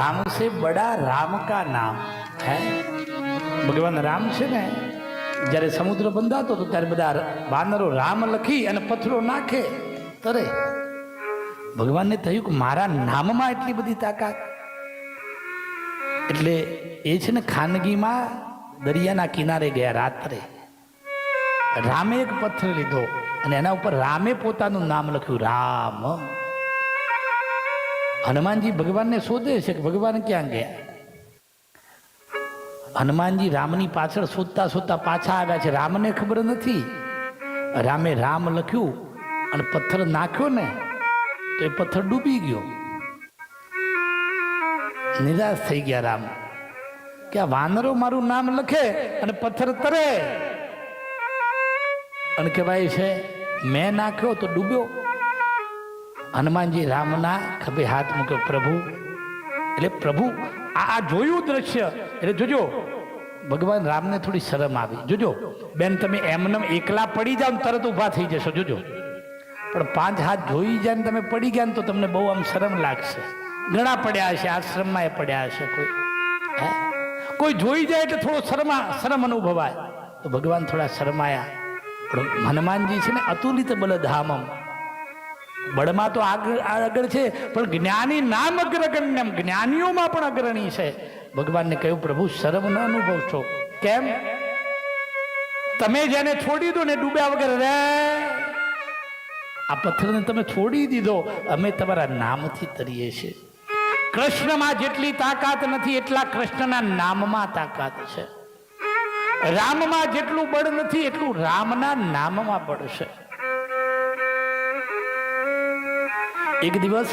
राम से बड़ा राम का नाम है। भगवान राम છે ને જ્યારે સમુદ્ર બંધાતો તો ત્યારે બધા વાનરો રામ લખી અને પથ્થરો નાખે તરે. ભગવાનને થયું કે મારા નામમાં એટલી બધી તાકાત. એટલે એ છે ને ખાનગીમાં દરિયાના કિનારે ગયા રાત્રે. રામે એક પથ્થર લીધો અને એના ઉપર રામે પોતાનું નામ લખ્યું રામ. હનુમાનજી ભગવાનને શોધે છે કે ભગવાન ક્યાં ગયા. હનુમાનજી રામની પાછળ શોધતા શોધતા પાછા આવ્યા છે. રામને ખબર નથી. રામે રામ લખ્યું અને પથ્થર નાખ્યો ને તો એ પથ્થર ડૂબી ગયો. નિરાશ થઈ ગયા રામ કે આ વાનરો મારું નામ લખે અને પથ્થર તરે અને કહેવાય છે મેં નાખ્યો તો ડૂબ્યો. હનુમાનજી રામના ખભે હાથ મૂક્યો. પ્રભુ એટલે પ્રભુ આ જોયું દ્રશ્ય એટલે જોજો ભગવાન રામને થોડી શરમ આવી. જોજો બેન તમે એમને એકલા પડી જાઓ ને તરત ઊભા થઈ જશો. જોજો પણ 5 હાથ જોઈ જાય ને તમે પડી ગયા ને તો તમને બહુ આમ શરમ લાગશે. ઘણા પડ્યા હશે આશ્રમમાં એ પડ્યા હશે. કોઈ જોઈ જાય એટલે થોડો શરમ અનુભવાય. તો ભગવાન થોડા શરમાયા. પણ હનુમાનજી છે ને અતુલિત બલધામમ, બળમાં તો આગળ છે પણ જ્ઞાની નામ અગ્રગણ્યમ, જ્ઞાનીઓમાં પણ અગ્રણી છે. ભગવાનને કહ્યું પ્રભુ શરમ ન અનુભવશો. કેમ? તમે જેને છોડી દો ને ડૂબ્યા વગર રે, આ પથ્થરને તમે છોડી દીધો, અમે તમારા નામથી તરીએ છીએ. કૃષ્ણમાં જેટલી તાકાત નથી એટલા કૃષ્ણના નામમાં તાકાત છે. રામમાં જેટલું બળ નથી એટલું રામના નામમાં બળ છે. એક દિવસ